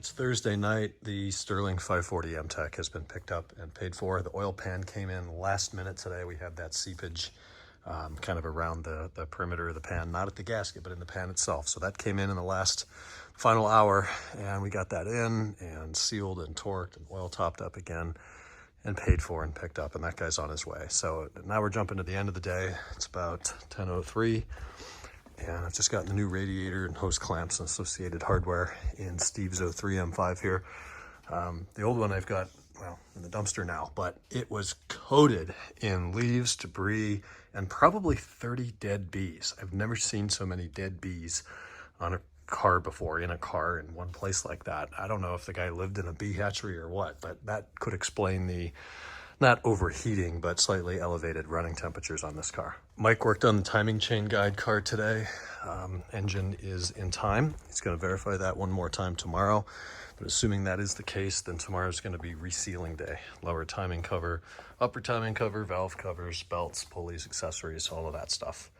It's Thursday night. The Sterling 540 MTech has been picked up and paid for. The oil pan came in last minute today. We had that seepage kind of around the perimeter of the pan, not at the gasket, but in the pan itself. So that came in the last final hour, and we got that in and sealed and torqued and oil topped up again and paid for and picked up, and that guy's on his way. So now we're jumping to the end of the day. It's about 10:03. And I've just gotten the new radiator and hose clamps and associated hardware in Steve's 03 M5 here. The old one I've got, well, in the dumpster now, but it was coated in leaves, debris, and probably 30 dead bees. I've never seen so many dead bees on a car before, in a car in one place like that. I don't know if the guy lived in a bee hatchery or what, but that could explain the not overheating, but slightly elevated running temperatures on this car. Mike worked on the timing chain guide car today. Engine is in time. He's going to verify that one more time tomorrow. But assuming that is the case, then tomorrow's going to be resealing day. Lower timing cover, upper timing cover, valve covers, belts, pulleys, accessories, all of that stuff.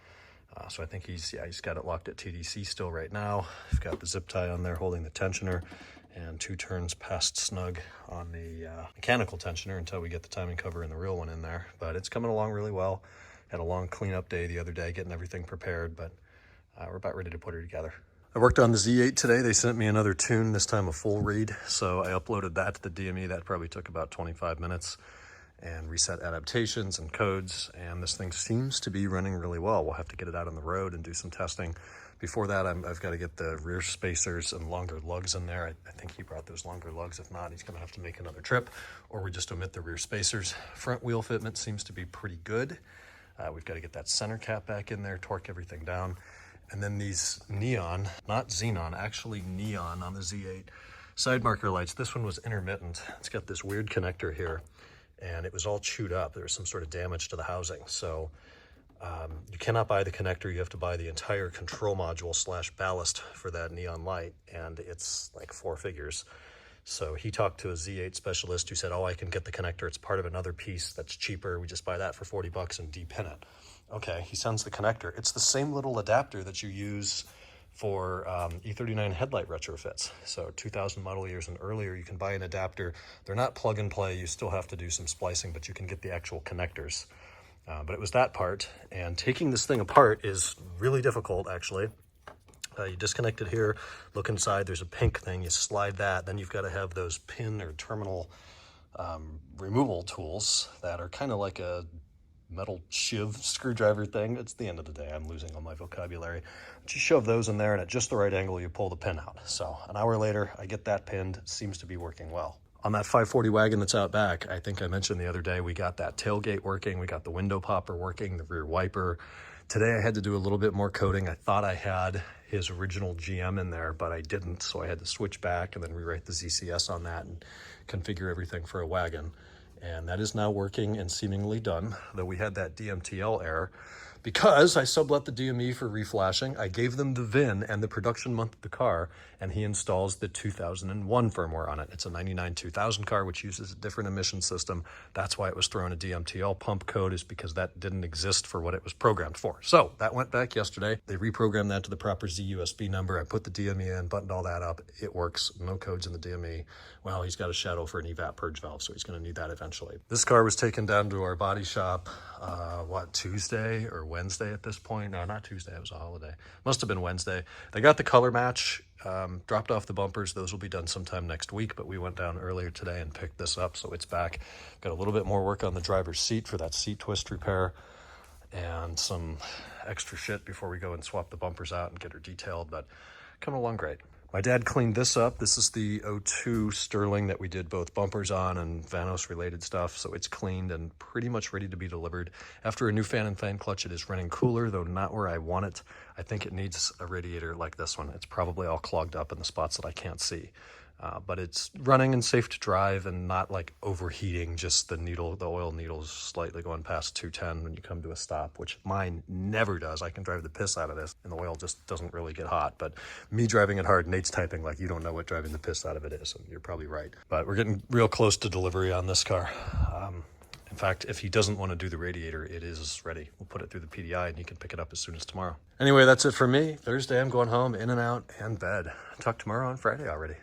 So I think he's got it locked at TDC still right now. He's got the zip tie on there holding the tensioner, and 2 turns past snug on the mechanical tensioner until we get the timing cover and the real one in there. But it's coming along really well. Had a long cleanup day the other day, getting everything prepared, but we're about ready to put her together. I worked on the Z8 today. They sent me another tune, this time a full read. So I uploaded that to the DME. That probably took about 25 minutes and reset adaptations and codes. And this thing seems to be running really well. We'll have to get it out on the road and do some testing. Before that, I've got to get the rear spacers and longer lugs in there. I think he brought those longer lugs. If not, he's going to have to make another trip, or we just omit the rear spacers. Front wheel fitment seems to be pretty good. We've got to get that center cap back in there, torque everything down. And then these neon, not xenon, actually neon on the Z8 side marker lights. This one was intermittent. It's got this weird connector here, and it was all chewed up. There was some sort of damage to the housing. So you cannot buy the connector. You have to buy the entire control module / ballast for that neon light, and it's like 4 figures. So he talked to a Z8 specialist who said, oh, I can get the connector. It's part of another piece that's cheaper. We just buy that for 40 bucks and depin it. Okay, he sends the connector. It's the same little adapter that you use for E39 headlight retrofits. So 2000 model years and earlier, you can buy an adapter. They're not plug and play. You still have to do some splicing, but you can get the actual connectors. But it was that part, and taking this thing apart is really difficult, actually. You disconnect it here, look inside, there's a pink thing, you slide that, then you've got to have those pin or terminal removal tools that are kind of like a metal shiv screwdriver thing. It's the end of the day, I'm losing all my vocabulary. But you shove those in there, and at just the right angle, you pull the pin out. So an hour later, I get that pinned. It seems to be working well. On that 540 wagon that's out back, I think I mentioned the other day, we got that tailgate working, we got the window popper working, the rear wiper. Today I had to do a little bit more coating. I thought I had his original GM in there, but I didn't, so I had to switch back and then rewrite the ZCS on that and configure everything for a wagon. And that is now working and seemingly done, though we had that DMTL error because I sublet the DME for reflashing. I gave them the VIN and the production month of the car, and he installs the 2001 firmware on it. It's a 99-2000 car, which uses a different emission system. That's why it was thrown a DMTL pump code, is because that didn't exist for what it was programmed for. So that went back yesterday. They reprogrammed that to the proper ZUSB number. I put the DME in, buttoned all that up. It works. No codes in the DME. Well, he's got a shadow for an evap purge valve, so he's going to need that eventually. This car was taken down to our body shop, Tuesday or Wednesday at this point? No, not Tuesday. It was a holiday. Must have been Wednesday. They got the color match, dropped off the bumpers. Those will be done sometime next week, but we went down earlier today and picked this up, so it's back. Got a little bit more work on the driver's seat for that seat twist repair and some extra shit before we go and swap the bumpers out and get her detailed, but coming along great. My dad cleaned this up. This is the 02 Sterling that we did both bumpers on and Vanos related stuff. So it's cleaned and pretty much ready to be delivered. After a new fan and fan clutch, it is running cooler, though not where I want it. I think it needs a radiator like this one. It's probably all clogged up in the spots that I can't see. But it's running and safe to drive and not like overheating, just the oil needle's slightly going past 210 when you come to a stop, which mine never does. I can drive the piss out of this and the oil just doesn't really get hot. But me driving it hard, Nate's typing like you don't know what driving the piss out of it is, and you're probably right. But we're getting real close to delivery on this car. In fact, if he doesn't want to do the radiator, it is ready. We'll put it through the PDI and he can pick it up as soon as tomorrow. Anyway, that's it for me. Thursday, I'm going home, in and out, and bed. Talk tomorrow on Friday already.